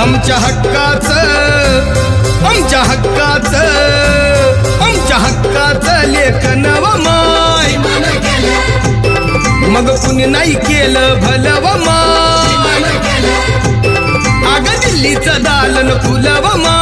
आमच्या हक्काचं लेखन व माय मग कुणी नाही केलं भलं व माय अग दिल्लीचं दालन फुलं व माय